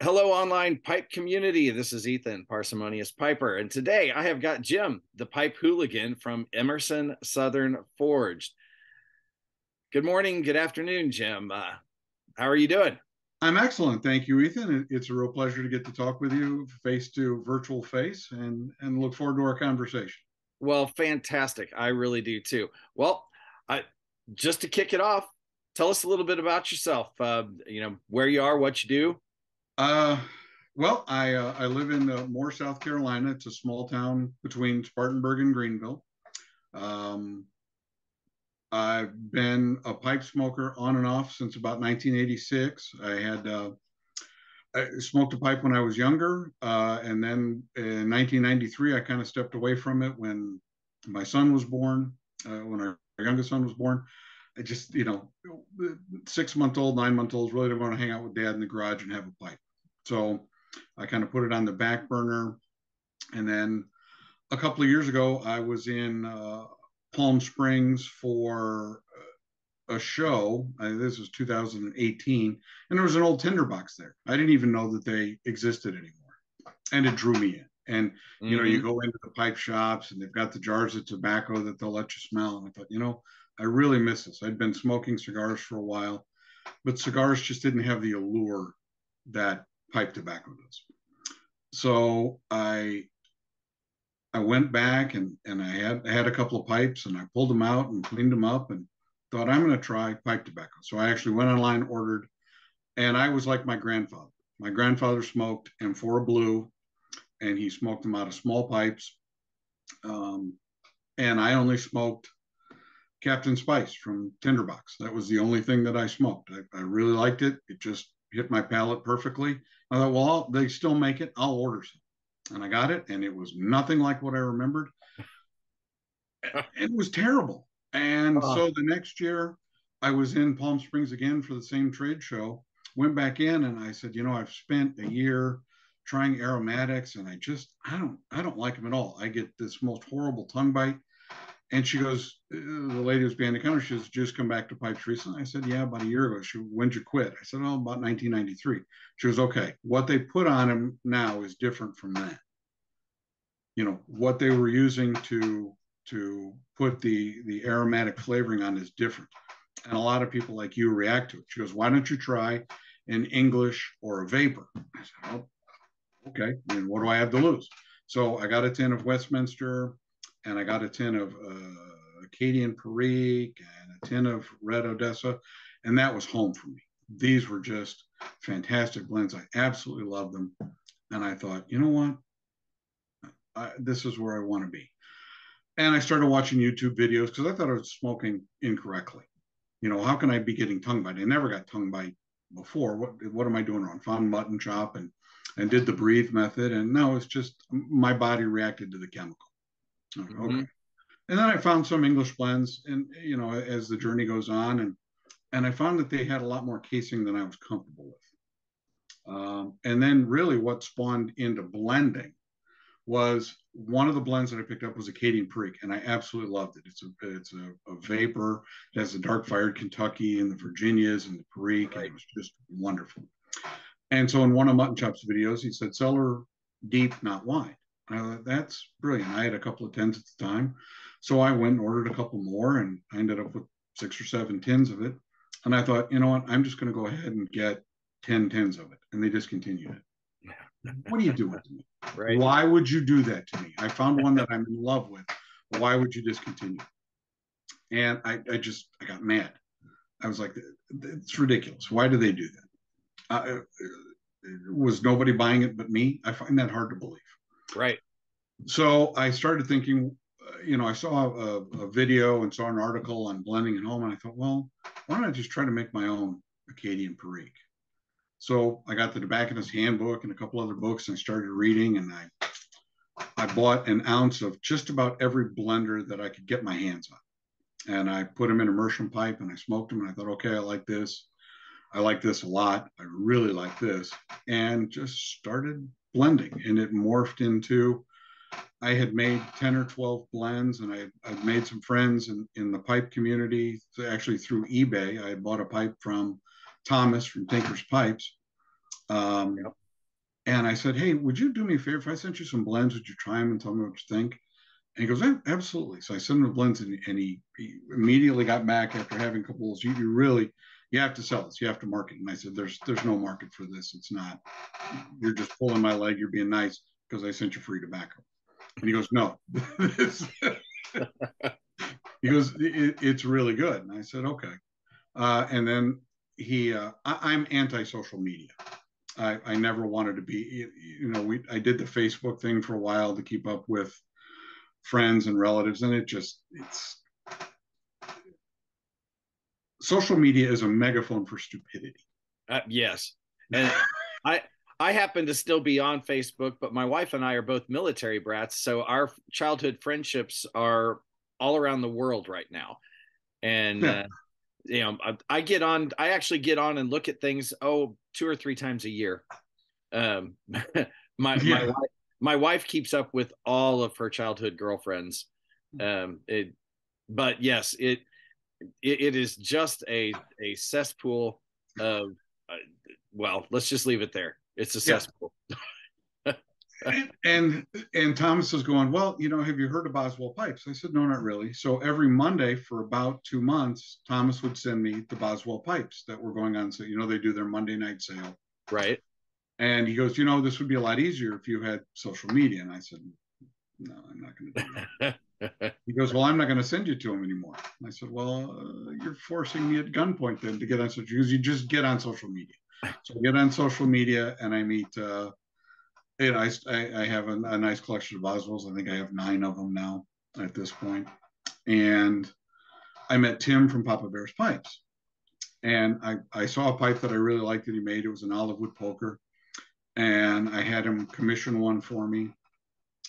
Hello, online pipe community. This is Ethan, Parsimonious Piper. And today I have got Jim, the pipe hooligan from Emerson Southern Forged. Good morning, good afternoon, Jim. How are you doing? I'm excellent. Thank you, Ethan. It's a real pleasure to get to talk with you face to virtual face and look forward to our conversation. Well, fantastic. I really do too. Well, I, just to kick it off, tell us a little bit about yourself. Where you are, what you do. Uh, I live in Moore, South Carolina. It's a small town between Spartanburg and Greenville. Um, I've been a pipe smoker on and off since about 1986. I smoked a pipe when I was younger, and then in 1993, I kind of stepped away from it when my son was born. When our youngest son was born, I just, 6 month old, 9 month olds really didn't want to hang out with dad in the garage and have a pipe. So I kind of put it on the back burner. And then a couple of years ago, I was in Palm Springs for a show. This was 2018, and there was an old tinderbox there. I didn't even know that they existed anymore, and it drew me in. And you Mm-hmm. go into the pipe shops, and they've got the jars of tobacco that they'll let you smell. And I thought, I really miss this. I'd been smoking cigars for a while, but cigars just didn't have the allure that pipe tobacco does. So I went back and I had a couple of pipes and I pulled them out and cleaned them up and thought I'm going to try pipe tobacco. So I actually went online, ordered, and I was like my grandfather. My grandfather smoked Amphora Blue, and he smoked them out of small pipes. Um, and I only smoked Captain Spice from Tinderbox. That was the only thing that I smoked. I really liked it. It just hit my palate perfectly. I thought, well, they still make it. I'll order some. And I got it, and it was nothing like what I remembered. It was terrible. And so Oh, the next year, I was in Palm Springs again for the same trade show. Went back in, and I said, I've spent a year trying aromatics, and I don't like them at all. I get this most horrible tongue bite. And she goes, the lady who's behind the counter, she says, just come back to pipes recently. I said, yeah, about a year ago. She, when'd you quit? I said, oh, about 1993. She goes, okay, what they put on them now is different from that. What they were using to put the aromatic flavoring on is different. And a lot of people like you react to it. She goes, why don't you try an English or a vapor? I said, oh, okay. And what do I have to lose? So I got a tin of Westminster, and I got a tin of Acadian Perique, and a tin of Red Odessa, and that was home for me. These were just fantastic blends. I absolutely loved them. And I thought, you know what? This is where I want to be. And I started watching YouTube videos because I thought I was smoking incorrectly. How can I be getting tongue bite? I never got tongue bite before. What am I doing wrong? Found mutton chop and did the breathe method, and no, it's just my body reacted to the chemical. mm-hmm. Okay. And then I found some English blends, and as the journey goes on, and I found that they had a lot more casing than I was comfortable with. And then really, what spawned into blending was one of the blends that I picked up was Acadian Perique, and I absolutely loved it. It's a vapor. It has the dark fired Kentucky and the Virginias and the Perique, and Right. it was just wonderful. And so in one of Mutton Chop's videos, he said, cellar deep, not wide. And I thought, that's brilliant. I had a couple of tins at the time. So I went and ordered a couple more, and I ended up with 6 or 7 tins of it. And I thought, you know what? I'm just going to go ahead and get 10 tins of it. And they discontinued it. What are you doing to me? Right. Why would you do that to me? I found one that I'm in love with. Why would you discontinue? And I got mad. I was like, it's ridiculous. Why do they do that? Was nobody buying it but me? I find that hard to believe. Right. So I started thinking, I saw a video and saw an article on blending at home, and I thought, well, why don't I just try to make my own Acadian Perique? So I got the Tobacconist Handbook and a couple other books, and I started reading, and I bought an ounce of just about every blender that I could get my hands on. And I put them in immersion pipe, and I smoked them, and I thought, okay, I like this. I like this a lot. I really like this. And just started blending. And it morphed into, I had made 10 or 12 blends, and I'd made some friends in the pipe community. Actually, through eBay, I had bought a pipe from Thomas from Tinker's Pipes. Yep. And I said, hey, would you do me a favor? If I sent you some blends, would you try them and tell me what you think? And he goes, absolutely. So I sent him the blends, and he immediately got back after having a couple of, you really, you have to sell this. You have to market. And I said, there's no market for this. It's not, you're just pulling my leg. You're being nice because I sent you free tobacco. And he goes, no. He goes, it's really good. And I said, okay. And then I'm anti-social media. I never wanted to be, I did the Facebook thing for a while to keep up with friends and relatives, and it's social media is a megaphone for stupidity. Yes. And I I happen to still be on Facebook, but my wife and I are both military brats, so our childhood friendships are all around the world right now. And Yeah. I actually get on and look at things 2 or 3 times a year. Um, my my Yeah. wife my wife keeps up with all of her childhood girlfriends. But yes, it is just a cesspool of well, let's just leave it there. It's a Yeah. cesspool. And Thomas is going, well, have you heard of Boswell pipes? I said, no, not really. So every Monday for about 2 months, Thomas would send me the Boswell pipes that were going on. So, they do their Monday night sale. Right. And he goes, this would be a lot easier if you had social media. And I said, no, I'm not going to do that. He goes, well, I'm not going to send you to him anymore. And I said, well, you're forcing me at gunpoint then to get on social media. Because you just get on social media. So I get on social media and I meet, I have a nice collection of Boswells. I think I have 9 of them now at this point. And I met Tim from Papa Bear's Pipes. And I saw a pipe that I really liked that he made. It was an olive wood poker. And I had him commission one for me.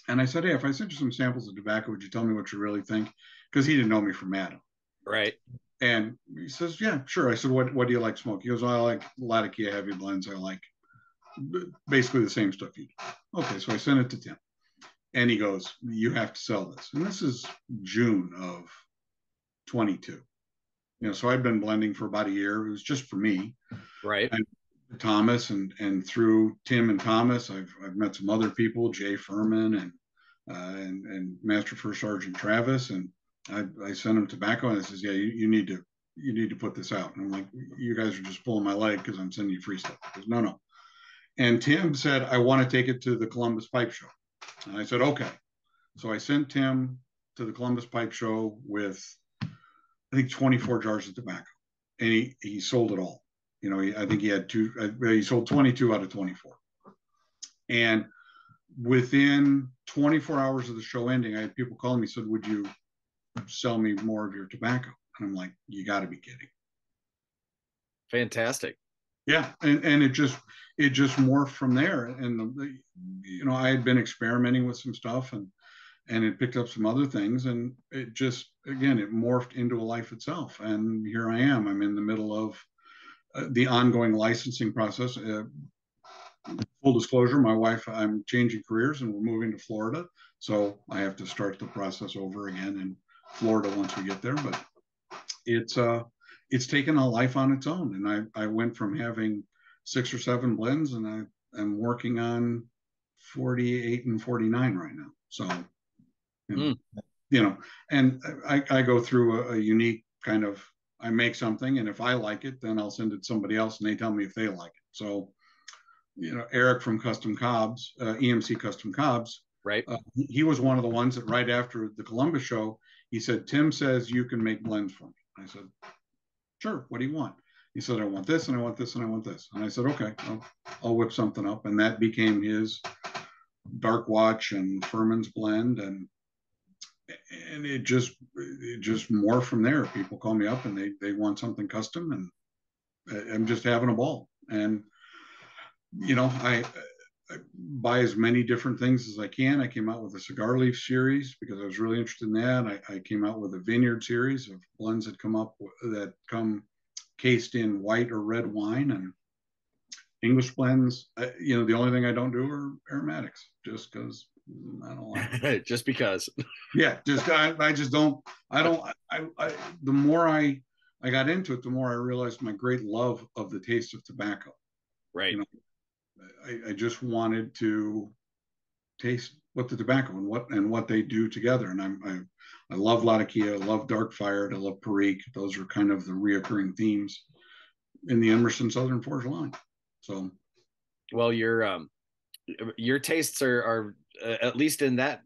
And I said, hey, if I sent you some samples of tobacco, would you tell me what you really think? Because he didn't know me from Adam. Right. And he says, yeah, sure. I said, what do you like smoke? He goes, well, I like Latakia heavy blends. I like basically the same stuff you do. Okay, so I sent it to Tim. And he goes, you have to sell this. And this is June of 22. So I'd been blending for about a year. It was just for me. Right. And Thomas, and through Tim and Thomas, I've met some other people, Jay Furman and Master First Sergeant Travis, and I sent him tobacco, and I says, yeah, you need to put this out. And I'm like, you guys are just pulling my leg because I'm sending you free stuff. He goes, no. And Tim said, I want to take it to the Columbus Pipe Show. And I said, okay. So I sent Tim to the Columbus Pipe Show with, I think, 24 jars of tobacco, and he sold it all. I think he had he sold 22 out of 24. And within 24 hours of the show ending, I had people calling me, said, would you sell me more of your tobacco? And I'm like, you got to be kidding. Fantastic. Yeah. And it just morphed from there. And, I had been experimenting with some stuff and it picked up some other things. And it just, again, it morphed into a life itself. And here I am. I'm in the middle of the ongoing licensing process. Full disclosure, my wife, I'm changing careers and we're moving to Florida. So I have to start the process over again in Florida once we get there. But it's taken a life on its own. And I went from having 6 or 7 blends, and I'm working on 48 and 49 right now. So, and I go through a unique kind of, I make something, and if I like it, then I'll send it to somebody else and they tell me if they like it. So, Eric from Custom Cobbs, EMC Custom Cobbs, right. He was one of the ones that right after the Columbus show, he said, Tim says you can make blends for me. I said, sure, what do you want? He said, I want this and I want this and I want this. And I said, okay, I'll whip something up. And that became his Dark Watch and Furman's blend. And it just more from there. People call me up and they want something custom, and I'm just having a ball. And I buy as many different things as I can. I came out with a cigar leaf series because I was really interested in that. I came out with a vineyard series of blends that come cased in white or red wine, and English blends. The only thing I don't do are aromatics, just because I don't like it. Just because. Yeah, I just don't. The more I got into it, the more I realized my great love of the taste of tobacco. Right. I just wanted to taste what the tobacco and what they do together. And I love Latakia, I love Dark Fired, I love Perique. Those are kind of the reoccurring themes in the Emerson Southern Forge line. So, well, your tastes are at least in that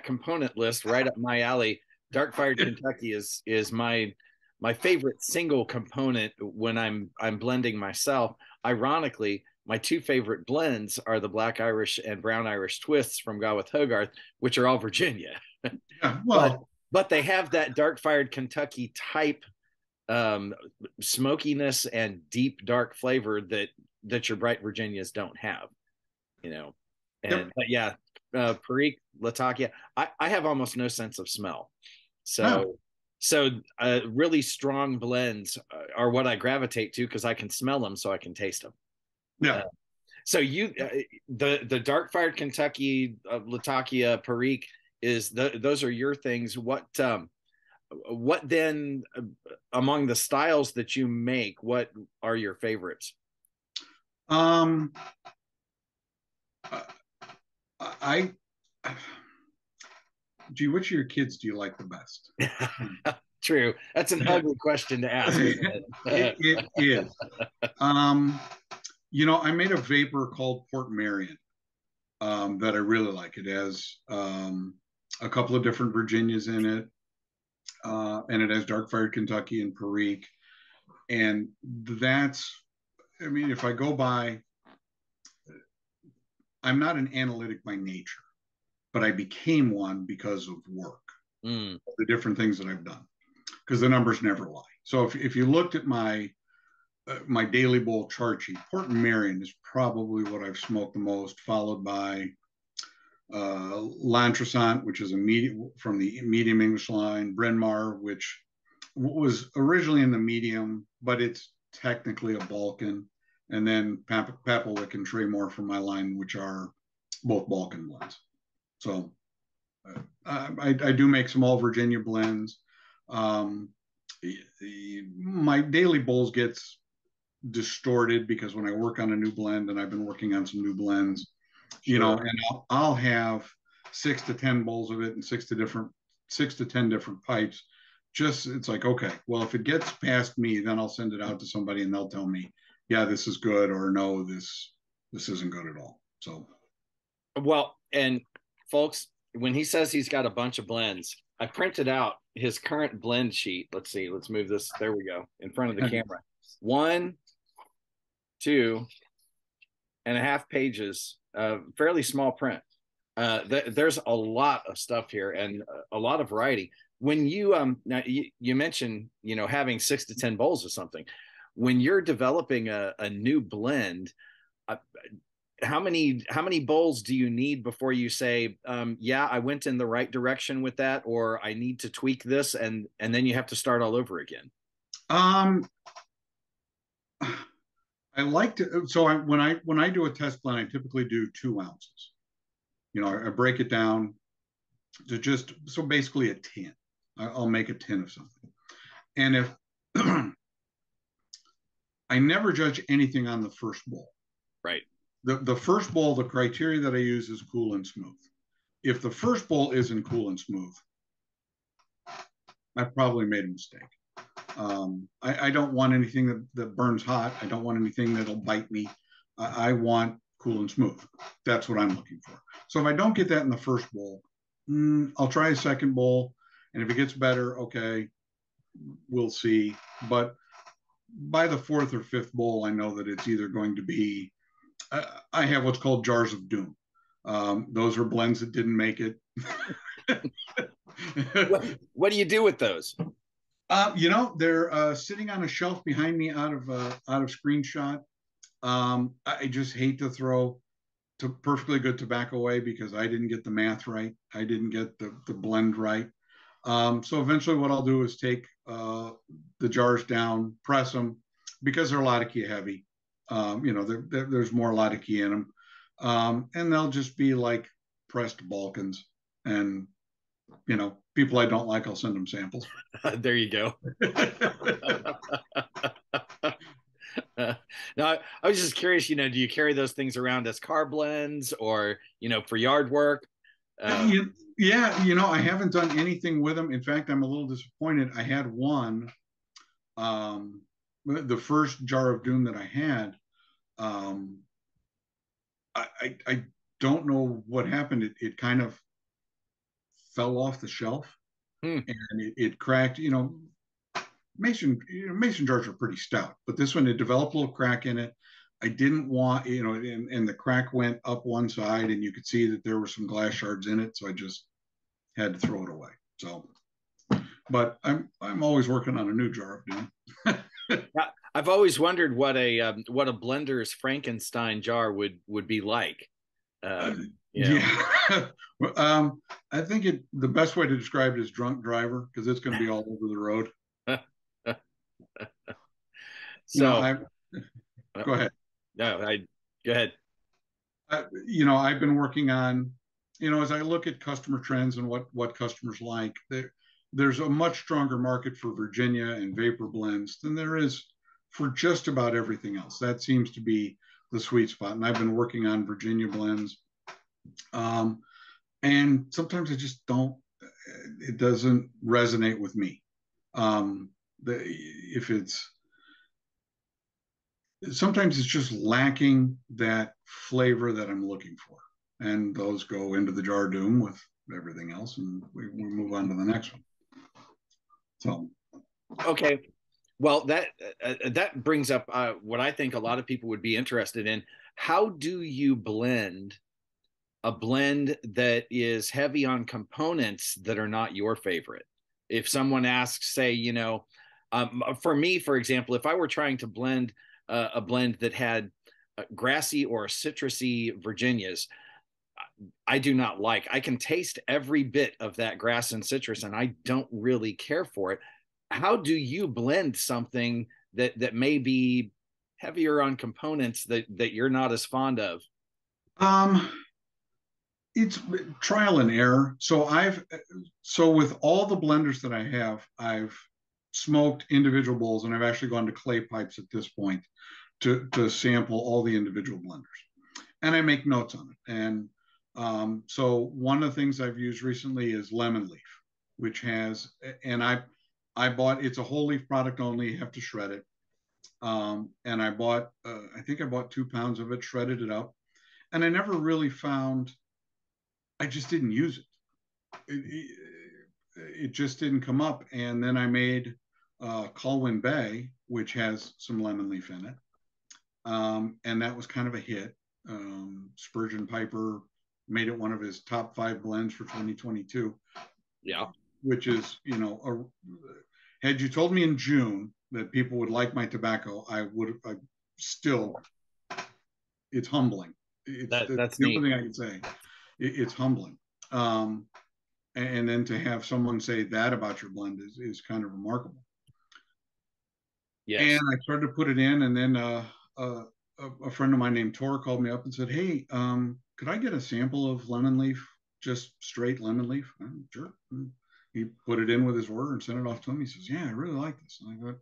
component list right up my alley. Dark Fired Kentucky is my favorite single component when I'm blending myself. Ironically, my two favorite blends are the Black Irish and Brown Irish twists from Gawith Hogarth, which are all Virginia. yeah, but well, but they have that Dark Fired Kentucky type um, smokiness and deep dark flavor that your bright Virginias don't have, you know. yep. And but yeah, Perique, Latakia, I have almost no sense of smell. Yeah, So really strong blends are what I gravitate to because I can smell them, so I can taste them. yeah. Uh, so the dark fired Kentucky, Latakia, Perique those are your things. What then among the styles that you make? What are your favorites? Um, I, gee, which of your kids do you like the best? True. That's an ugly question to ask, isn't it? It is. Um, I made a vapor called Port Marion that I really like. It has a couple of different Virginias in it, and it has Dark Fired Kentucky and Perique. And that's, I mean, if I go by, I'm not an analytic by nature, but I became one because of work, the different things that I've done, because the numbers never lie. So if you looked at my daily bowl chart sheet, Port Marion is probably what I've smoked the most, followed by L'Entressant, which is a medium from the medium English line, Bryn Mawr, which was originally in the medium, but it's technically a Balkan, and then Papplewick and Traymore from my line, which are both Balkan blends. So I do make some all Virginia blends. Um, my daily bowls gets distorted because when I work on a new blend, and I've been working on some new blends, Sure. and I'll have 6 to 10 bowls of it and 6 to 10 different pipes. Just it's like, okay, well, if it gets past me, then I'll send it out to somebody and they'll tell me, yeah, this is good, or no, this isn't good at all. So Well, and folks, when he says he's got a bunch of blends, I printed out his current blend sheet. Let's see. Let's move this. There we go. In front of the camera. 1, 2.5 pages, fairly small print. There's a lot of stuff here and a lot of variety. When now you mentioned having 6 to 10 bowls of something. When you're developing a new blend, uh, how many bowls do you need before you say, yeah, I went in the right direction with that, or I need to tweak this, and then you have to start all over again? um I like to when I do a test blend, I typically do 2 ounces. I break it down to just so basically a tin. I'll make a tin of something. And if I never judge anything on the first bowl. Right. The first bowl, the criteria that I use is cool and smooth. If the first bowl isn't cool and smooth, I've probably made a mistake. I don't want anything that burns hot. I don't want anything that'll bite me. I want cool and smooth. That's what I'm looking for. So if I don't get that in the first bowl, I'll try a second bowl. And if it gets better, okay, we'll see. But by the fourth or fifth bowl, I know that it's either going to be, I have what's called jars of doom. Those are blends that didn't make it. What do you do with those? They're sitting on a shelf behind me out of screenshot. I just hate to throw perfectly good tobacco away because I didn't get the math right. I didn't get the blend right. So eventually, what I'll do is take the jars down, press them because they're Latakia heavy. There's more Latakia in them, and they'll just be like pressed Balkans. And people I don't like, I'll send them samples. There you go. Now, I was just curious, do you carry those things around as car blends or, for yard work? Uh, Yeah, I haven't done anything with them. In fact, I'm a little disappointed. I had one, um, the first jar of doom that I had. Um, I don't know what happened. It kind of fell off the shelf hmm, and it cracked. Mason jars are pretty stout, but this one, it developed a little crack in it. I didn't want, and the crack went up one side, and you could see that there were some glass shards in it, so I just had to throw it away. So, but I'm always working on a new jar of doom. I've always wondered what a blender's Frankenstein jar would be like. Uh, Um, you know. yeah. I think the best way to describe it is drunk driver because it's going to be all over the road. So, I uh, go ahead. no, I go ahead. I've been working on, as I look at customer trends and what customers like, there's a much stronger market for Virginia and vapor blends than there is for just about everything else. That seems to be the sweet spot. And I've been working on Virginia blends. And sometimes I just don't, it doesn't resonate with me. If it's, sometimes it's just lacking that flavor that I'm looking for. And those go into the jar doom with everything else, and we move on to the next one. So, Okay. Well, that brings up what I think a lot of people would be interested in. How do you blend a blend that is heavy on components that are not your favorite? If someone asks, say, for me, for example, if I were trying to blend a blend that had grassy or citrusy Virginias, I do not like. I can taste every bit of that grass and citrus, and I don't really care for it. How do you blend something that may be heavier on components that you're not as fond of? um, it's trial and error. So with all the blenders that I have, I've smoked individual bowls, and I've actually gone to clay pipes at this point to sample all the individual blenders, and I make notes on it. And so one of the things I've used recently is lemon leaf, which has, and I bought, it's a whole leaf product only. You have to shred it. And I think I bought 2 pounds of it, shredded it up, and I never really found, I just didn't use it. It just didn't come up. And then I made Colwyn Bay, which has some lemon leaf in it. And that was kind of a hit. Spurgeon Piper made it one of his top 5 blends for 2022. Yeah. Which is, had you told me in June that people would like my tobacco, I would have still, it's humbling. That's the neat. only thing I can say. It's humbling. And then to have someone say that about your blend is kind of remarkable. Yes. And I started to put it in, and then a friend of mine named Tor called me up and said, "Hey, could I get a sample of lemon leaf, just straight lemon leaf?" Sure. He put it in with his order and sent it off to him. He says, "Yeah, I really like this." And I thought,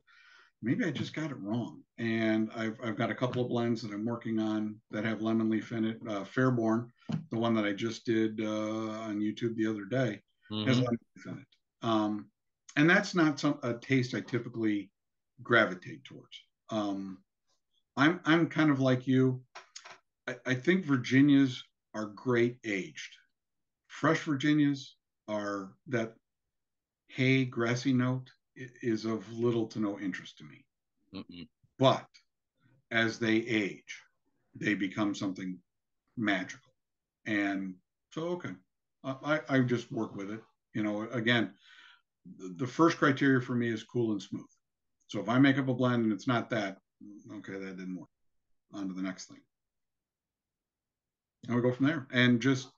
maybe I just got it wrong. And I've got a couple of blends that I'm working on that have lemon leaf in it. Fairborn, the one that I just did on YouTube the other day, has lemon leaf in it. And that's not a taste I typically gravitate towards. I'm kind of like you. I think Virginias are great aged. Fresh Virginias are that hay grassy note is of little to no interest to me. Mm-mm. But as they age, they become something magical. And so, okay, I just work with it. Again, the first criteria for me is cool and smooth. So if I make up a blend and it's not that, okay, that didn't work. On to the next thing. And we go from there. And just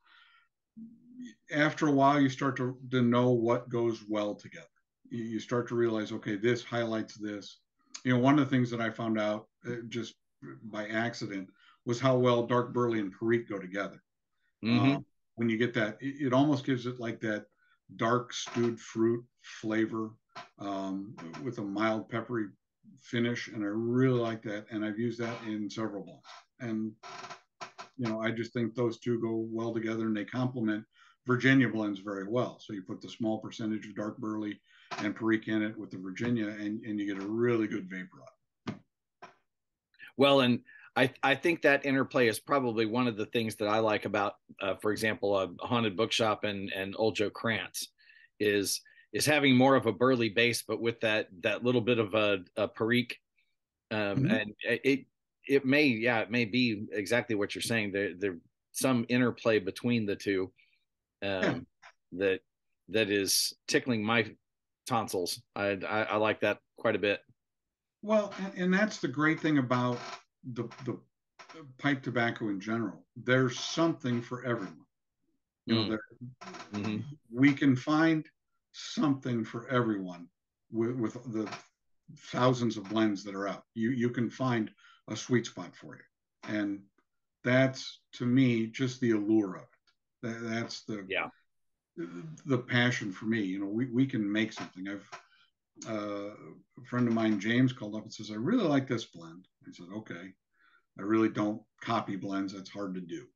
after a while, you start to know what goes well together. You start to realize, okay, this highlights this. One of the things that I found out just by accident was how well dark burley and perique go together. Mm-hmm. When you get that, it almost gives it like that dark stewed fruit flavor with a mild peppery finish, and I really like that. And I've used that in several blends. And I just think those two go well together, and they complement Virginia blends very well. So you put the small percentage of dark burley and Perique in it with the Virginia, and you get a really good vapor out. Well, and I think that interplay is probably one of the things that I like about, for example, a Haunted Bookshop and Old Joe Krantz is having more of a burley base, but with that little bit of a Perique, and it may be exactly what you're saying. There some interplay between the two, that is tickling my tonsils. I like that quite a bit. Well, and that's the great thing about the pipe tobacco in general. There's something for everyone. We can find something for everyone with the thousands of blends that are out. You can find a sweet spot for you, and that's, to me, just the allure of it. That's the passion for me. We can make something. A friend of mine, James, called up and says, I really like this blend. I said, okay. I really don't copy blends. That's hard to do.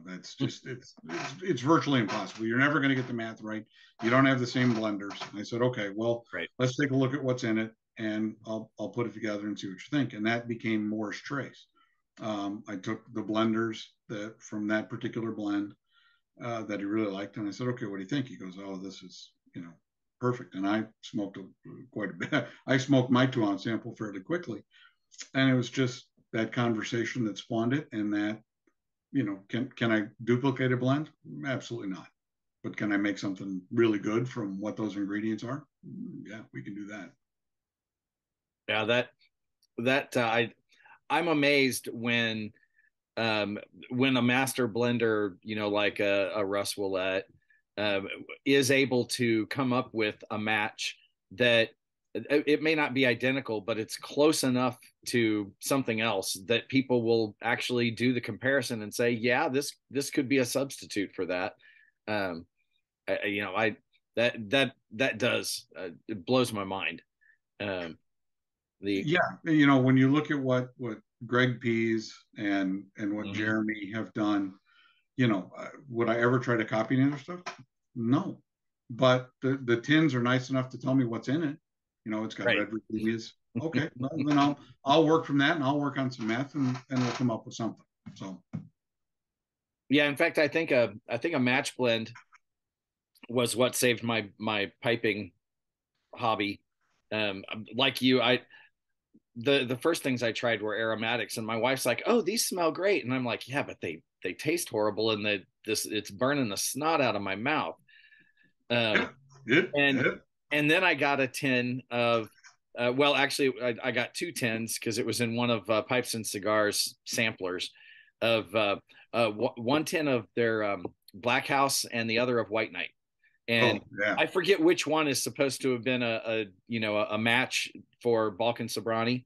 That's just, it's virtually impossible. You're never going to get the math right. You don't have the same blenders. And I said, okay, well, let's take a look at what's in it, and I'll put it together and see what you think. And that became Morris Trace. I took the blenders from that particular blend that he really liked, and I said, okay, what do you think? He goes, oh, this is, perfect. And I smoked quite a bit. I smoked my 2-ounce sample fairly quickly, and it was just that conversation that spawned it. And that, can I duplicate a blend? Absolutely not. But can I make something really good from what those ingredients are? Yeah, we can do that. Yeah, I'm amazed when a master blender, like a Russ Willett, is able to come up with a match that it may not be identical, but it's close enough to something else that people will actually do the comparison and say, yeah, this could be a substitute for that. That does, it blows my mind. When you look at what Greg Pease and what Jeremy have done, would I ever try to copy any other stuff? No, but the tins are nice enough to tell me what's in it. It's got red Virginias. Okay, well, then I'll work from that, and I'll work on some meth, and we'll come up with something. So, yeah, in fact, I think a match blend was what saved my piping hobby. Like you, the first things I tried were aromatics, and my wife's like, "Oh, these smell great," and I'm like, "Yeah, but they taste horrible, and it's burning the snot out of my mouth." And then I got a tin of, well, actually, I got 2 tins because it was in one of Pipes and Cigars samplers of 1 tin of their Black House and the other of White Knight. And I forget which one is supposed to have been a match for Balkan Sobrani.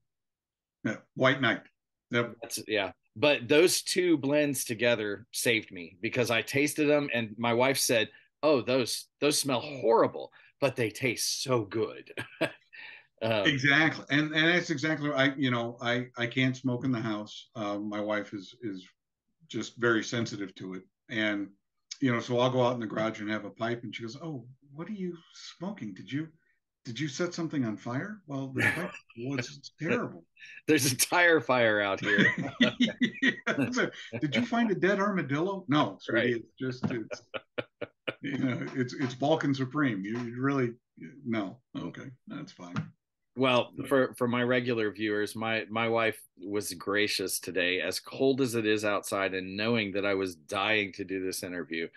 Yeah, White Knight. Yep. But those 2 blends together saved me, because I tasted them and my wife said, "Oh, those smell horrible, but they taste so good." Exactly, and that's exactly I can't smoke in the house. My wife is just very sensitive to it, and so I'll go out in the garage and have a pipe, and she goes, "Oh, what are you smoking? Did you set something on fire?" Well, the pipe was terrible. There's a tire fire out here. Did you find a dead armadillo? No, sweetie, it's Balkan Supreme. You really, no. Okay, that's fine. Well, for my regular viewers, my wife was gracious today, as cold as it is outside, and knowing that I was dying to do this interview.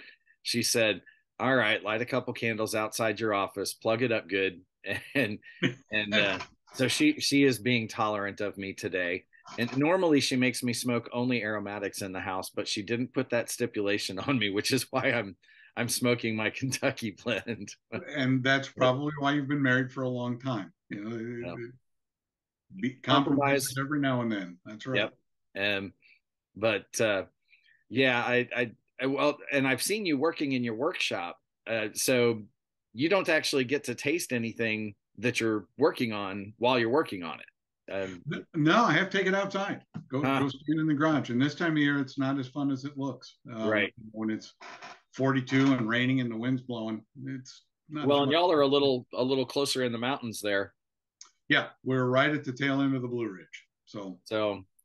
She said, "All right, light a couple candles outside your office, plug it up good," and so she is being tolerant of me today. And normally she makes me smoke only aromatics in the house, but she didn't put that stipulation on me, which is why I'm smoking my Kentucky blend. And that's probably why you've been married for a long time. Compromise every now and then. That's right. Yep. But yeah, I well, and I've seen you working in your workshop, so you don't actually get to taste anything that you're working on while you're working on it. No, I have to take it outside. Go huh, stand in the garage. And this time of year, it's not as fun as it looks. right. When it's 42 and raining and the wind's blowing, it's not as Well, and much. y'all are a little closer in the mountains there. Yeah, we're right at the tail end of the Blue Ridge. So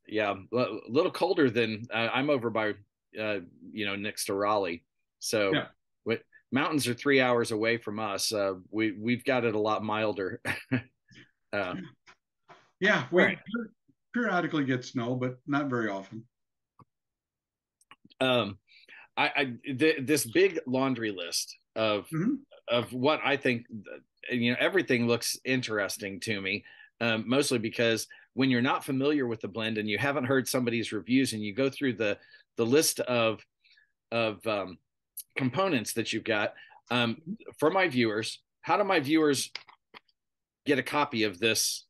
yeah, a little colder than I'm over by, next to Raleigh. So yeah, what, mountains are 3 hours away from us. We've got it a lot milder. uh, yeah, all we right. periodically get snow, but not very often. Um, this big laundry list Mhm. of what I think, everything looks interesting to me, mostly because when you're not familiar with the blend and you haven't heard somebody's reviews and you go through the list of components that you've got, for my viewers, how do my viewers get a copy of this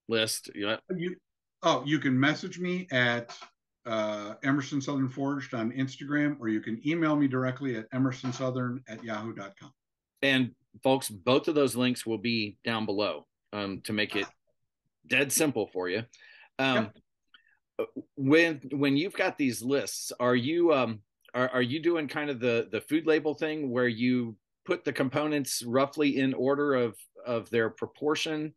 list? You can message me at Emerson Southern Forged on Instagram, or you can email me directly at emersonsouthern@yahoo.com. And folks, both of those links will be down below, to make it dead simple for you. Um, Yep. when you've got these lists, are you doing kind of the food label thing where you put the components roughly in order of their proportion,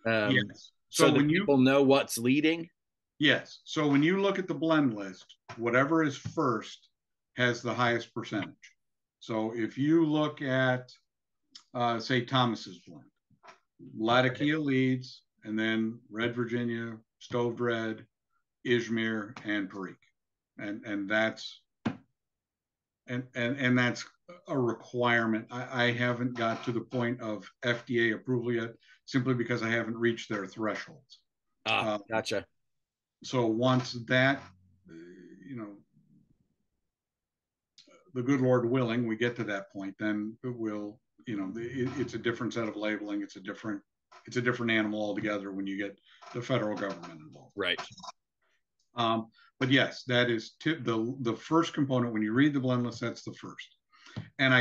Yes. so So that when you people know what's leading? Yes. So when you look at the blend list, whatever is first has the highest percentage. So if you look at, say, Thomas's blend, Latakia leads, and then Red Virginia, Stoved Red, Izmir, and Perique, and that's and that's a requirement. I haven't got to the point of FDA approval yet, simply because I haven't reached their thresholds. Gotcha. So once that, you know, the good Lord willing, we get to that point, then it will, it's a different set of labeling. It's a different animal altogether when you get the federal government involved. Right. But yes, that is the first component. When you read the blend list, that's the first. And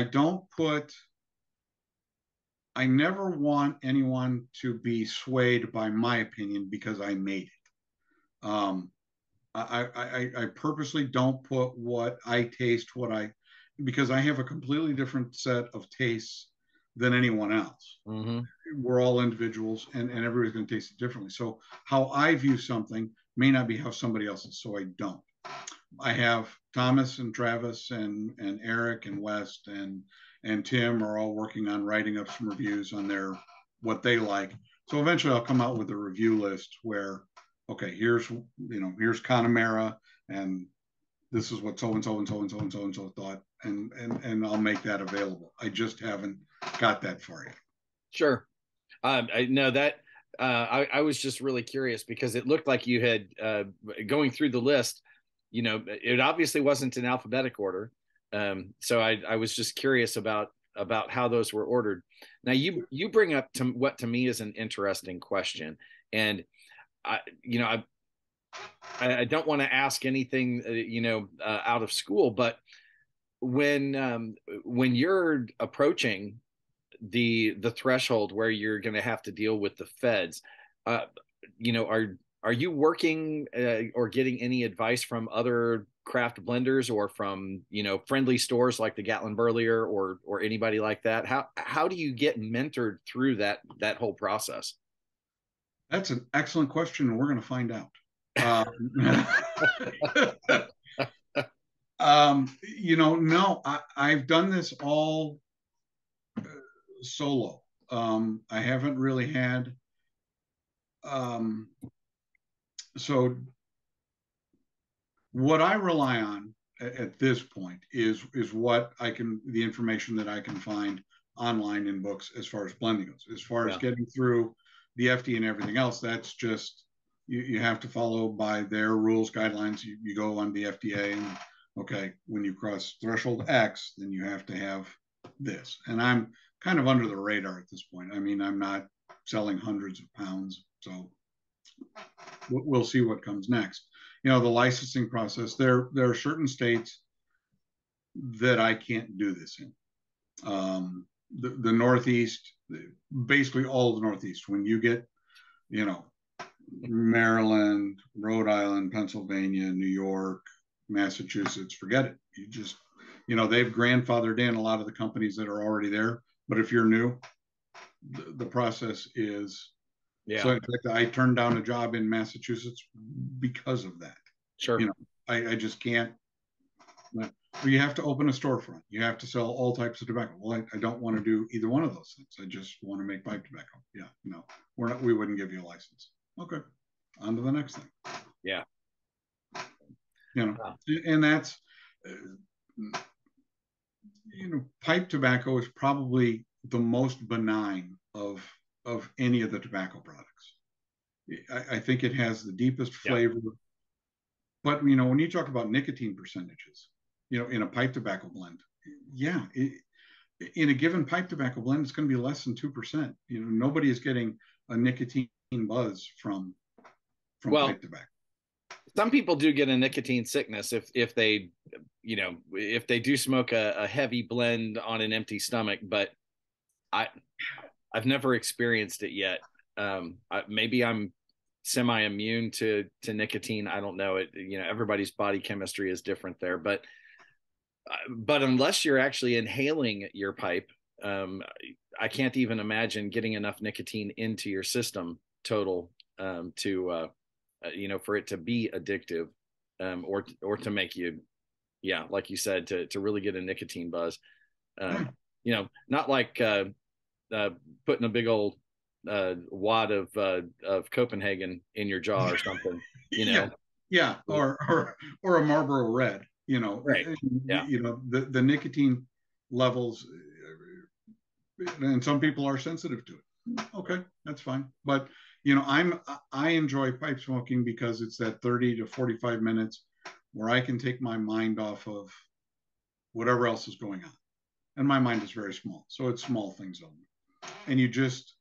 I never want anyone to be swayed by my opinion because I made it. I purposely don't put what I taste, because I have a completely different set of tastes than anyone else. Mm-hmm. We're all individuals, and everybody's going to taste it differently. So how I view something may not be how somebody else is. So I don't. I have Thomas and Travis and Eric and West and Tim are all working on writing up some reviews on what they like. So eventually I'll come out with a review list where, okay, here's Connemara, and this is what so and so and so and so and so and so thought, and I'll make that available. I just haven't got that far yet. Sure. I know that. I was just really curious because it looked like you had, going through the list. It obviously wasn't in alphabetic order, so I was just curious about how those were ordered. Now you bring up what to me is an interesting question, and I you know I don't want to ask anything, out of school, but when you're approaching the threshold where you're going to have to deal with the feds, uh, are you working, or getting any advice from other craft blenders or from friendly stores like the Gatlin Burlier or anybody like that? How do you get mentored through that whole process? That's an excellent question, and we're going to find out. No, I've done this all solo. I haven't really had. So what I rely on at this point is the information that I can find online in books as far as blending goes. As far as Yeah. getting through the FDA and everything else, that's just you have to follow by their rules, guidelines. You go on the FDA, and okay, when you cross threshold X, then you have to have this. And I'm kind of under the radar at this point. I mean, I'm not selling hundreds of pounds, so we'll see what comes next. The licensing process. There are certain states that I can't do this in. The Northeast, basically all of the Northeast. When you get, Maryland, Rhode Island, Pennsylvania, New York, Massachusetts, forget it. You just, they've grandfathered in a lot of the companies that are already there. But if you're new, the process is. Yeah. So in fact, I turned down a job in Massachusetts because of that. Sure. I just can't. You have to open a storefront. You have to sell all types of tobacco. Well, I don't want to do either one of those things. I just want to make pipe tobacco. Yeah, no, we wouldn't give you a license. Okay, on to the next thing. Yeah. Wow. And that's, pipe tobacco is probably the most benign of any of the tobacco products. I think it has the deepest flavor. Yeah. But when you talk about nicotine percentages, in a pipe tobacco blend, yeah, in a given pipe tobacco blend, it's going to be less than 2%. Nobody is getting a nicotine buzz from pipe tobacco. Some people do get a nicotine sickness if they do smoke a heavy blend on an empty stomach, but I've never experienced it yet. Maybe I'm semi-immune to nicotine. I don't know. Everybody's body chemistry is different there, but unless you're actually inhaling your pipe, I can't even imagine getting enough nicotine into your system total to for it to be addictive, or to make you, like you said, to really get a nicotine buzz. Not like putting a big old wad of Copenhagen in your jaw or something, Yeah, or a Marlboro Red, right. Yeah. The nicotine levels, and some people are sensitive to it. Okay, that's fine. But I enjoy pipe smoking because it's that 30 to 45 minutes where I can take my mind off of whatever else is going on. And my mind is very small, so it's small things only. And you just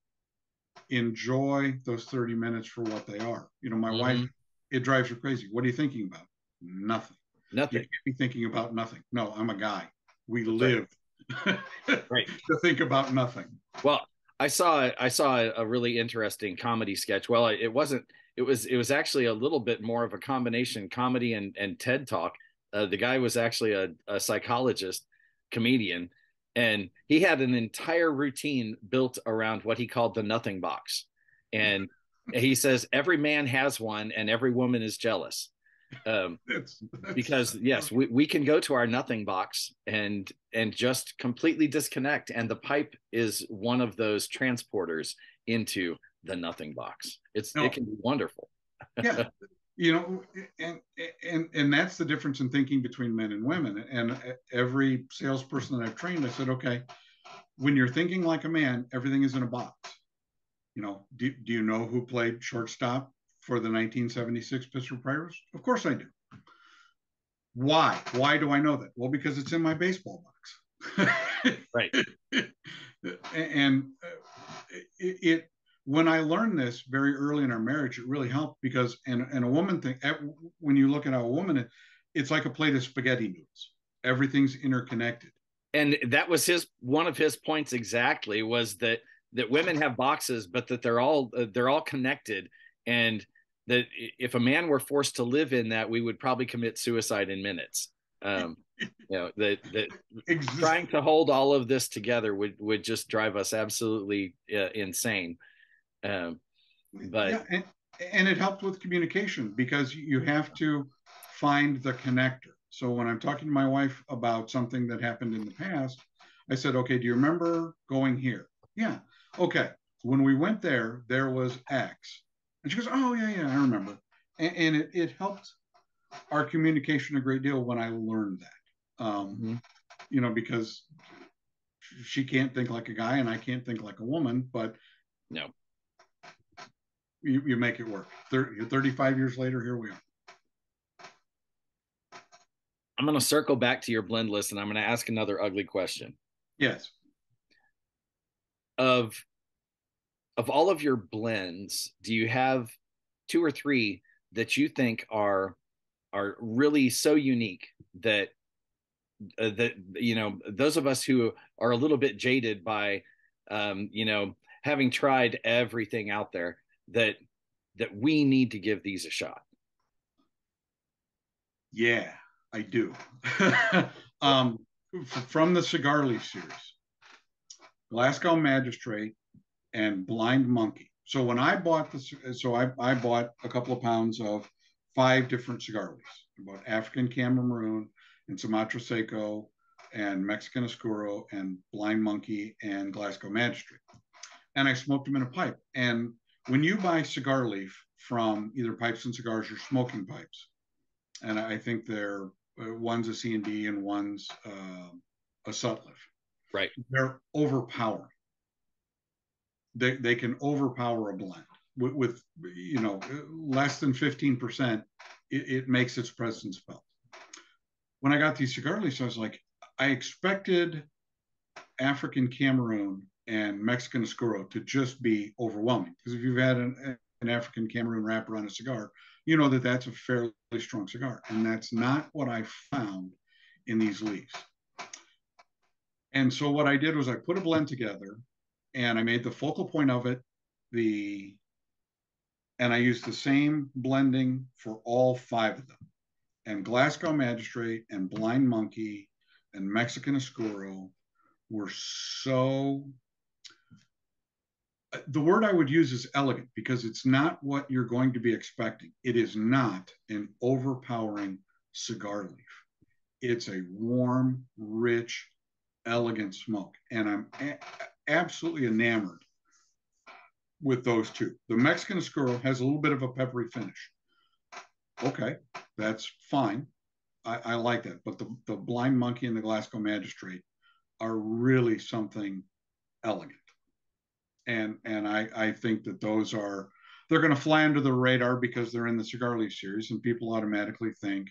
enjoy those 30 minutes for what they are. My wife, it drives her crazy. What are you thinking about? Nothing. You can't be thinking about nothing. No, I'm a guy. We live right. to think about nothing. Well, I saw a really interesting comedy sketch. Well, it was actually a little bit more of a combination comedy and TED Talk. The guy was actually a psychologist, comedian, and he had an entire routine built around what he called the nothing box. And he says every man has one and every woman is jealous. Because yes, we can go to our nothing box and just completely disconnect, and the pipe is one of those transporters into the nothing box. It can be wonderful. Yeah, and that's the difference in thinking between men and women. And every salesperson that I've trained, I said, okay, when you're thinking like a man, everything is in a box. Do you know who played shortstop for the 1976 Pittsburgh Pirates? Of course I do. Why? Why do I know that? Well, because it's in my baseball box. Right. And it when I learned this very early in our marriage, it really helped because, and a woman thing, when you look at a woman, it's like a plate of spaghetti noodles. Everything's interconnected. And that was one of his points exactly, was that women have boxes, but that they're all connected, and that if a man were forced to live in that, we would probably commit suicide in minutes. That exactly. Trying to hold all of this together would just drive us absolutely insane. But yeah, and it helped with communication because you have to find the connector. So when I'm talking to my wife about something that happened in the past, I said, okay, do you remember going here? Yeah. Okay. When we went there, there was X. And she goes, oh, yeah, I remember. And it helped our communication a great deal when I learned that. Because she can't think like a guy and I can't think like a woman, but no, you make it work. 35 years later, here we are. I'm going to circle back to your blend list and I'm going to ask another ugly question. Yes. Of all of your blends, do you have 2 or 3 that you think are really so unique that those of us who are a little bit jaded by having tried everything out there, that that we need to give these a shot? Yeah, I do. um, from the Cigar Leaf series, Glasgow Magistrate and Blind Monkey. So when I bought I bought a couple of pounds of 5 different cigar leaves. I bought African Cameroon and Sumatra Seco and Mexican Oscuro and Blind Monkey and Glasgow Magistrate. And I smoked them in a pipe. And when you buy cigar leaf from either Pipes and Cigars or Smoking Pipes, and I think they're one's a C&D and one's a Sutliff. Right. They're overpowering. They can overpower a blend with less than 15%. It makes its presence felt. When I got these cigar leaves, I was like, I expected African Cameroon and Mexican Oscuro to just be overwhelming, because if you've had an African Cameroon wrapper on a cigar, you know that that's a fairly strong cigar, and that's not what I found in these leaves. And so what I did was I put a blend together, and I made the focal point of it and I used the same blending for all 5 of them. And Glasgow Magistrate and Blind Monkey and Mexican Oscuro were so, the word I would use is elegant, because it's not what you're going to be expecting. It is not an overpowering cigar leaf. It's a warm, rich, elegant smoke. And I'm absolutely enamored with those 2. The Mexican Oscuro has a little bit of a peppery finish. Okay, that's fine. I like that. But the Blind Monkey and the Glasgow Magistrate are really something elegant. And I think that they're going to fly under the radar because they're in the Cigar Leaf series, and people automatically think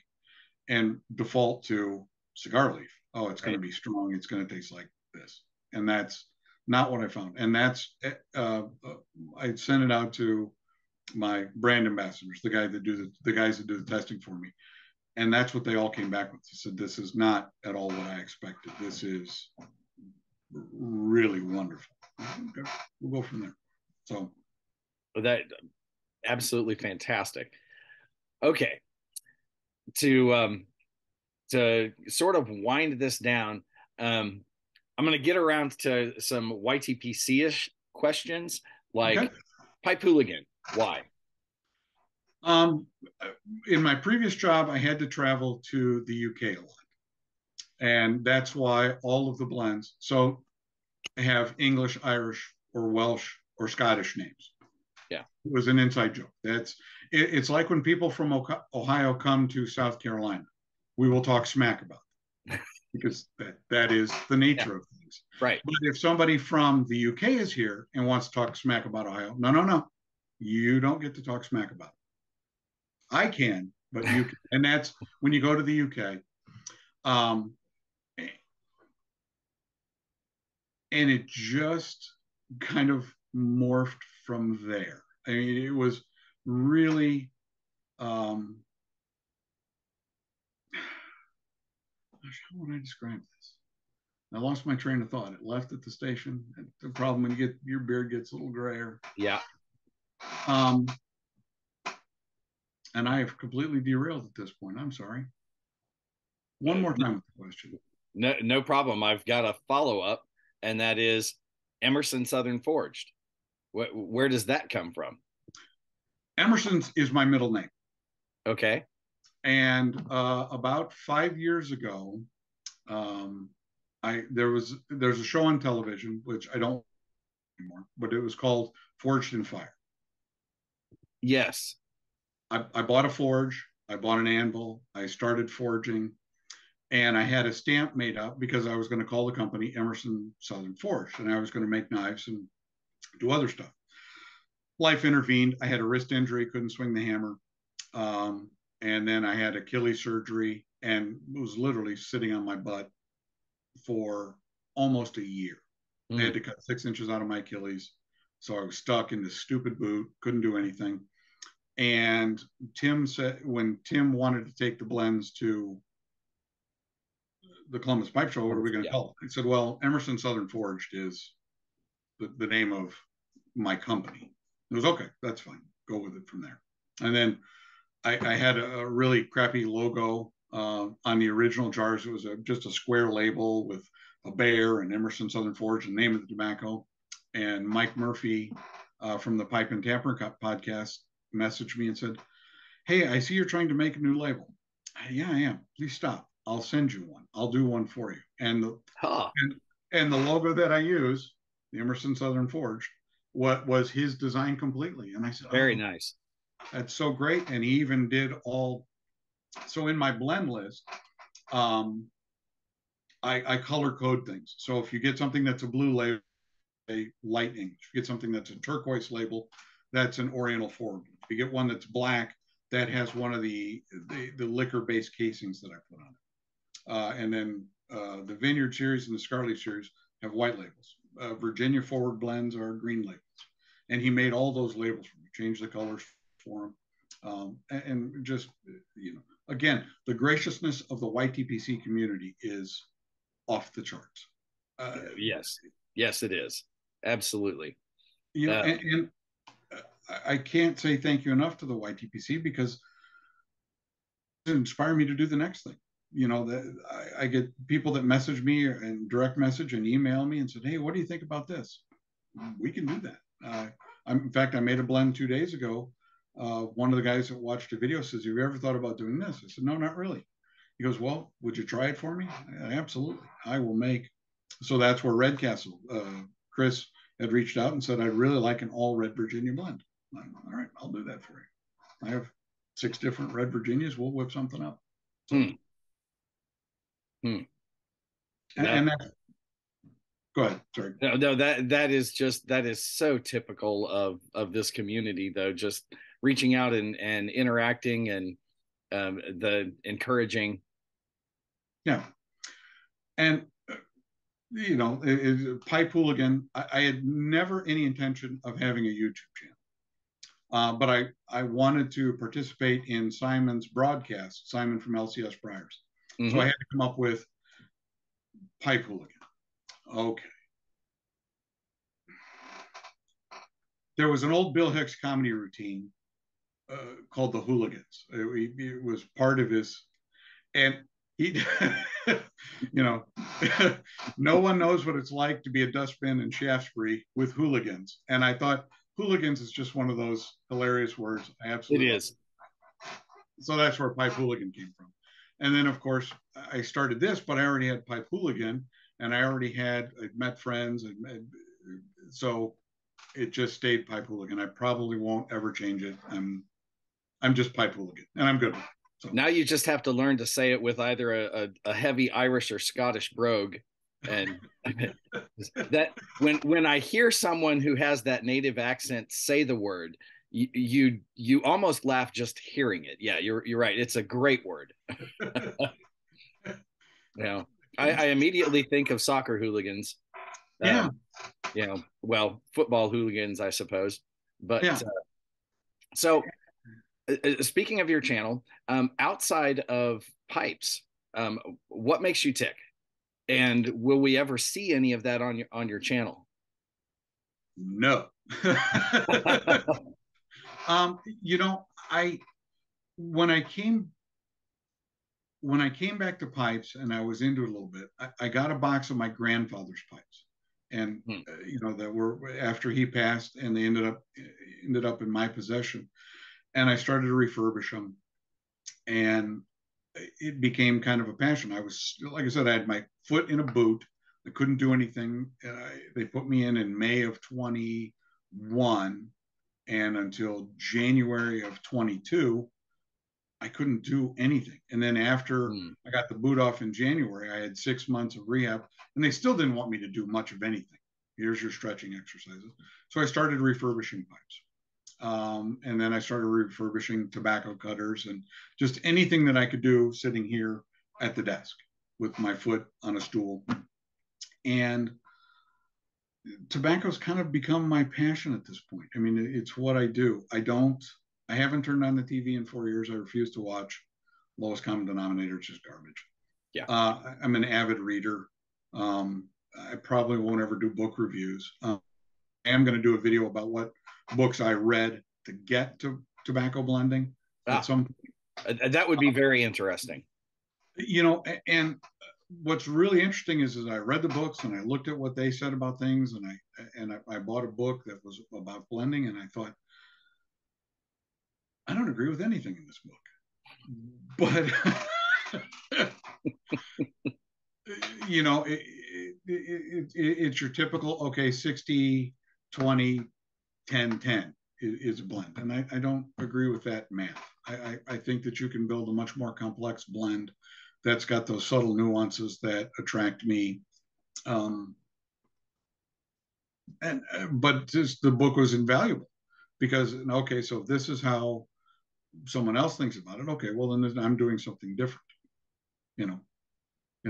and default to Cigar Leaf. Oh, it's going to be strong. It's going to taste like this. And that's not what I found. And that's, I sent it out to my brand ambassadors, the guys that do the testing for me. And that's what they all came back with. They said, this is not at all what I expected. This is really wonderful. Okay, we'll go from there. So that absolutely fantastic. Okay. To sort of wind this down, I'm going to get around to some YTPC-ish questions, like, okay, PipeHooligan, why? In my previous job, I had to travel to the UK a lot. And that's why all of the blends, so have English, Irish, or Welsh, or Scottish names. Yeah. It was an inside joke. It's like when people from Ohio come to South Carolina, we will talk smack about them, because that is the nature of things. Right. But if somebody from the UK is here and wants to talk smack about Ohio, no. You don't get to talk smack about it. I can, but you can. And that's when you go to the UK. And it just kind of morphed from there. I mean, it was really, how would I describe this? I lost my train of thought. It left at the station. The problem when your beard gets a little grayer. Yeah. And I have completely derailed at this point. I'm sorry. One more time with the question. No problem. I've got a follow-up, and that is Emerson Southern Forged. Where does that come from? Emerson is my middle name. Okay. And about 5 years ago, there's a show on television, which I don't anymore, but it was called Forged in Fire. Yes. I bought a forge. I bought an anvil. I started forging, and I had a stamp made up because I was going to call the company Emerson Southern Forged, and I was going to make knives and do other stuff. Life intervened. I had a wrist injury, couldn't swing the hammer. And then I had Achilles surgery and was literally sitting on my butt for almost a year. I had to cut 6 inches out of my Achilles. So I was stuck in this stupid boot, couldn't do anything. And Tim said, when Tim wanted to take the blends to the Columbus Pipe Show, what are we going to call it? I said, well, Emerson Southern Forged is the name of my company. It was okay, that's fine. go with it from there. And then I had a really crappy logo on the original jars. It was just a square label with a bear and Emerson Southern Forge, the name of the tobacco. And Mike Murphy from the Pipe and Tampering podcast messaged me and said, "Hey, I see you're trying to make a new label." "Yeah, I am. Please stop. I'll send you one. I'll do one for you." And the logo that I use, the Emerson Southern Forge, what was his design completely. And I said, very nice. That's so great. And he even did all. So in my blend list, I color code things. So if you get something that's a blue label, a lightning. If you get something that's a turquoise label, that's an Oriental Forward. If you get one that's black, that has one of the liquor-based casings that I put on it. And then the Vineyard series and the Scarlet series have white labels. Virginia Forward blends are green labels. And he made all those labels for me, changed the colors for him. And just, again, the graciousness of the YTPC community is off the charts. Yes, it is. Absolutely. And I can't say thank you enough to the YTPC because it inspired me to do the next thing. I get people that message me and direct message and email me and said, "Hey, what do you think about this?" We can do that. In fact, I made a blend 2 days ago. One of the guys that watched the video says, "Have you ever thought about doing this?" I said, "No, not really." He goes, "Well, would you try it for me?" Absolutely. I will make. So that's where Redcastle, Chris had reached out and said, "I'd really like an all red Virginia blend." All right, I'll do that for you. I have 6 different red Virginias. We'll whip something up. So, No. And that's, go ahead. Sorry. No, that is so typical of this community, though. Just reaching out and interacting and the encouraging. Yeah. And PipeHooligan, I had never any intention of having a YouTube channel. But I wanted to participate in Simon's broadcast, Simon from LCS Briars. Mm-hmm. So I had to come up with PipeHooligan. Okay. There was an old Bill Hicks comedy routine called The Hooligans. It was part of his, and he, no one knows what it's like to be a dustbin in Shaftesbury with hooligans. And I thought hooligans is just one of those hilarious words. I absolutely it is. So that's where PipeHooligan came from. And then, of course, I started this, but I already had PipeHooligan, and I already had met friends. So it just stayed PipeHooligan. I probably won't ever change it. I'm just PipeHooligan, and I'm good with it. So. Now you just have to learn to say it with either a heavy Irish or Scottish brogue. And that when I hear someone who has that native accent say the word, you almost laugh just hearing it. Yeah, you're right. It's a great word. I immediately think of soccer hooligans. Yeah. Well, football hooligans, I suppose. But yeah. So speaking of your channel, outside of pipes, what makes you tick? And will we ever see any of that on your channel? No. When I came back to pipes and I was into it a little bit, I got a box of my grandfather's pipes, and that were after he passed, and they ended up in my possession, and I started to refurbish them, and it became kind of a passion. I was, like I said, I had my foot in a boot. I couldn't do anything. They put me in May of 21, and until January of 22, I couldn't do anything. And then after I got the boot off in January, I had 6 months of rehab, and they still didn't want me to do much of anything. Here's your stretching exercises. So I started refurbishing pipes. And then I started refurbishing tobacco cutters and just anything that I could do sitting here at the desk with my foot on a stool. And tobacco's kind of become my passion at this point. I mean, it's what I do. I haven't turned on the TV in 4 years. I refuse to watch. Lowest common denominator, it's just garbage. Yeah. I'm an avid reader. I probably won't ever do book reviews. I am going to do a video about what books I read to get to tobacco blending at Ah, some, that would be very interesting. and what's really interesting is I read the books and I looked at what they said about things, and I bought a book that was about blending, and I thought, I don't agree with anything in this book, but it's your typical, okay, 60, 20, 10, 10 is a blend, and I don't agree with that math. I think that you can build a much more complex blend that's got those subtle nuances that attract me. But just the book was invaluable because, okay, so if this is how someone else thinks about it, okay, well then I'm doing something different. You know,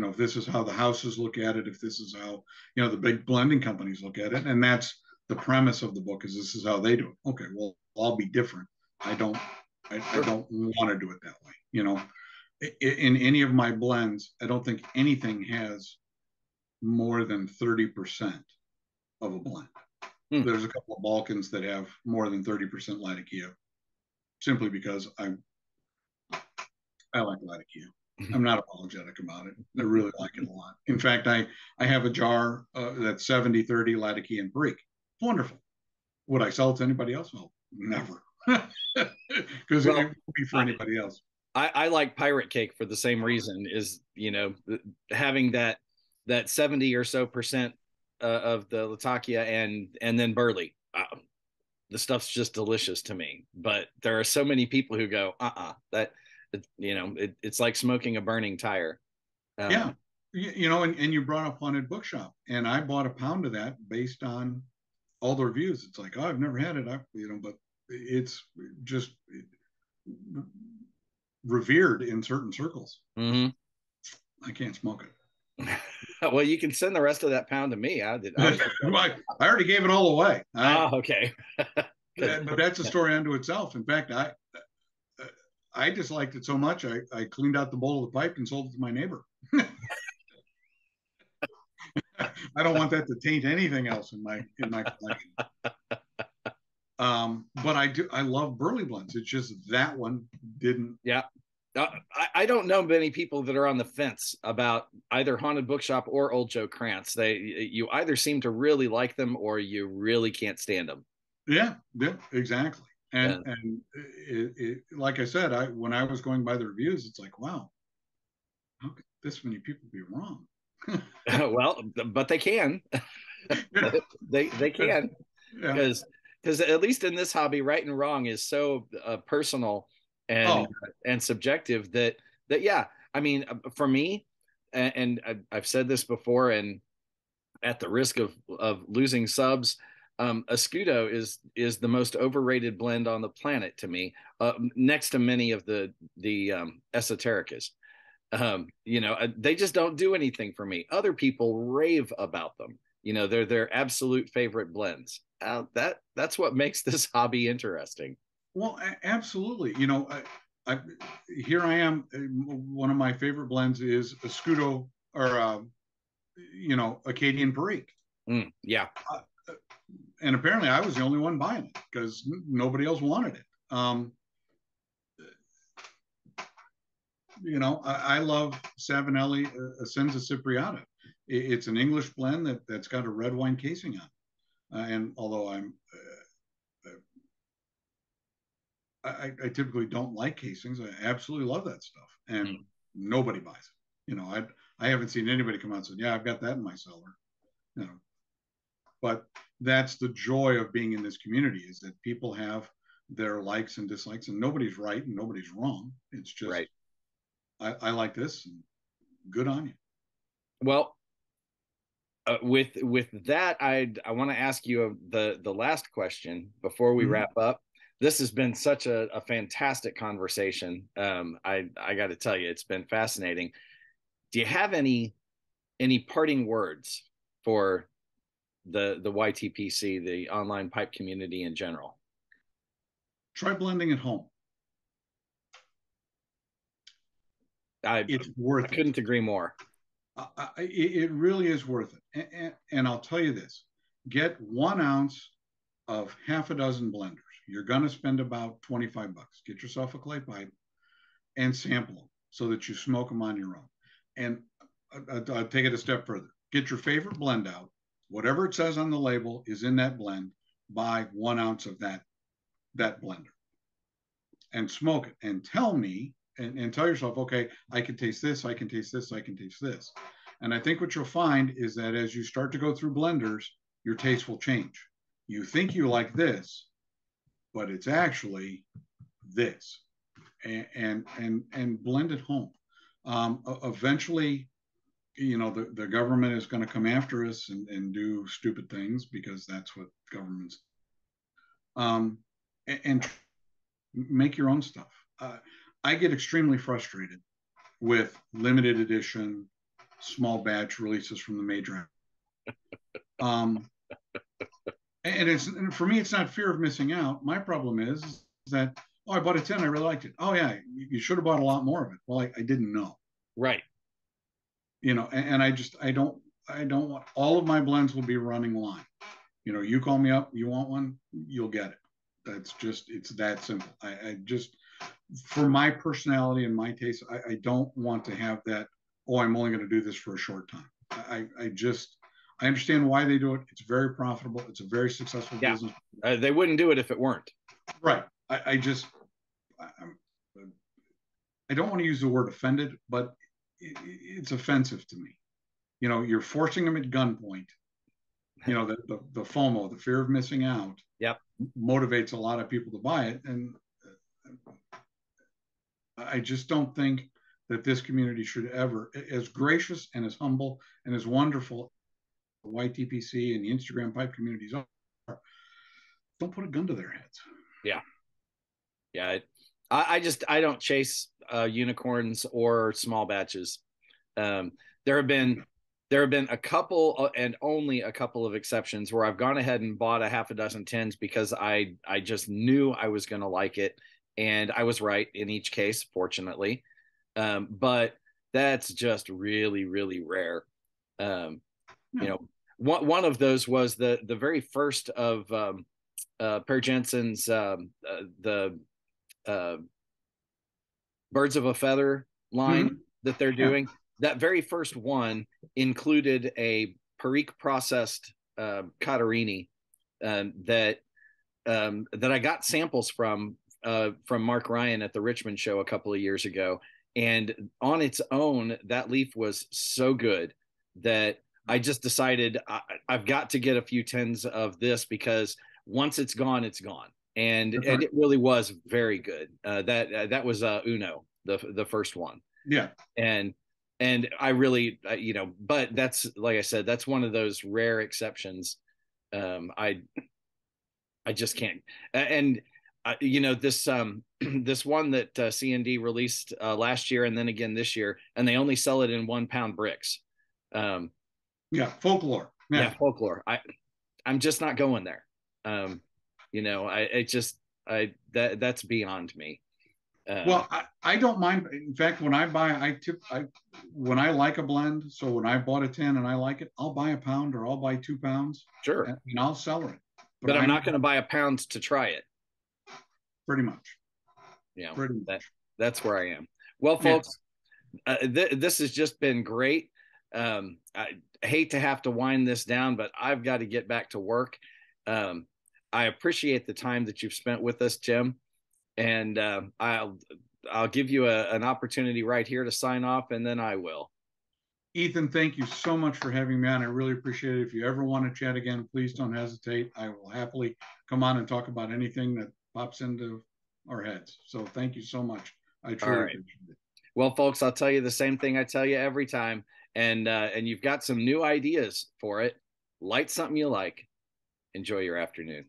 if this is how the houses look at it, if this is how the big blending companies look at it, and that's the premise of the book, is this is how they do it. Okay, well, I'll be different. I don't want to do it that way. In any of my blends, I don't think anything has more than 30% of a blend. There's a couple of Balkans that have more than 30% Latakia, simply because I like Latakia. I'm not apologetic about it. I really like it a lot. In fact, I have a jar that's 70-30 Latakia and Perique. Wonderful. Would I sell it to anybody else? Well, never. Because it would be for anybody else. I like Pirate Cake for the same reason, is, having that 70 or so percent of the Latakia and then Burley. The stuff's just delicious to me. But there are so many people who go, that, it's like smoking a burning tire. Yeah. And you brought up Haunted Bookshop, and I bought a pound of that based on all the reviews. It's like, oh, I've never had it, but it's just revered in certain circles. Mm-hmm. I can't smoke it. Well, you can send the rest of that pound to me. I already gave it all away. Okay. But that's a story unto itself. In fact, I disliked it so much, I cleaned out the bowl of the pipe and sold it to my neighbor. I don't want that to taint anything else in my collection. But I love Burley blends. It's just that one didn't. Yeah. I don't know many people that are on the fence about either Haunted Bookshop or Old Joe Krantz. You either seem to really like them or you really can't stand them. Yeah, exactly. And like I said, when I was going by the reviews, it's like, wow, how could this many people be wrong? Well, but they can. they can, because at least in this hobby, right and wrong is so personal and subjective that yeah. I mean, for me, and I've said this before, and at the risk of losing subs, Escudo is the most overrated blend on the planet to me, next to many of the esotericas. They just don't do anything for me. Other people rave about them. They're their absolute favorite blends. That's what makes this hobby interesting. Well, absolutely. Here I am. One of my favorite blends is Escudo, or Acadian Perique. Yeah. And apparently I was the only one buying it because nobody else wanted it. I love Savinelli Essenza Cipriata. It's an English blend that's got a red wine casing on. And although I typically don't like casings, I absolutely love that stuff. And nobody buys it. I haven't seen anybody come out and say, yeah, I've got that in my cellar. But that's the joy of being in this community, is that people have their likes and dislikes, and nobody's right and nobody's wrong. It's just, right. I like this, and good on you. Well, with that, I want to ask you the last question before we wrap up. This has been such a fantastic conversation. I got to tell you, it's been fascinating. Do you have any parting words for the YTPC, the online pipe community in general? Try blending at home. It's worth it. I couldn't agree more. It really is worth it. And I'll tell you this: get 1 ounce of half a dozen blenders. You're going to spend about 25 bucks. Get yourself a clay pipe and sample them so that you smoke them on your own. And I'll take it a step further. Get your favorite blend out. Whatever it says on the label is in that blend. Buy 1 ounce of that blender and smoke it and tell me and tell yourself, okay, I can taste this, I can taste this, I can taste this. And I think what you'll find is that as you start to go through blenders, your taste will change. You think you like this, but it's actually this. And blend at home. Eventually, the government is going to come after us and do stupid things because that's what governments. And make your own stuff. I get extremely frustrated with limited edition, small batch releases from the major. And for me, it's not fear of missing out. My problem is that, oh, I bought a 10, I really liked it. Oh yeah, you should have bought a lot more of it. Well, I didn't know. Right. And I don't want, all of my blends will be running line. You call me up, you want one, you'll get it. It's that simple. I just, for my personality and my taste, I don't want to have that, oh, I'm only going to do this for a short time. I understand why they do it. It's very profitable. It's a very successful business. They wouldn't do it if it weren't. Right. I don't want to use the word offended, but it's offensive to me. You're forcing them at gunpoint. The FOMO, the fear of missing out, motivates a lot of people to buy it. And I just don't think that this community should ever, as gracious and as humble and as wonderful YTPC and the Instagram pipe communities are, don't put a gun to their heads. Yeah. I don't chase unicorns or small batches. There have been a couple and only a couple of exceptions where I've gone ahead and bought a half a dozen 10s because I just knew I was going to like it. And I was right in each case, fortunately. But that's just really, really rare. One of those was the very first of Per Jensen's the Birds of a Feather line that they're doing. That very first one included a Perique processed Catarini that I got samples from Mark Ryan at the Richmond show a couple of years ago. And on its own, that leaf was so good that I just decided I've got to get a few 10s of this because once it's gone, it's gone. And it really was very good. That was Uno, the first one. Yeah. And I really, but that's, like I said, that's one of those rare exceptions. I just can't. And this this one that C&D released last year and then again this year, and they only sell it in 1 pound bricks. Folklore. Yeah, folklore. I'm just not going there. That's beyond me. Well, I don't mind. In fact, when I buy, when I like a blend, so when I bought a 10 and I like it, I'll buy a pound or I'll buy 2 pounds. Sure. And I'll sell it. But I'm not going to buy a pound to try it. Pretty much. Yeah. That's where I am. Well, folks, this has just been great. I hate to have to wind this down, but I've got to get back to work. I appreciate the time that you've spent with us, Jim. And I'll give you an opportunity right here to sign off, and then I will. Ethan, thank you so much for having me on. I really appreciate it. If you ever want to chat again, please don't hesitate. I will happily come on and talk about anything that pops into our heads. So thank you so much. I truly appreciate it. Well, folks, I'll tell you the same thing I tell you every time. And you've got some new ideas for it. Light something you like. Enjoy your afternoon.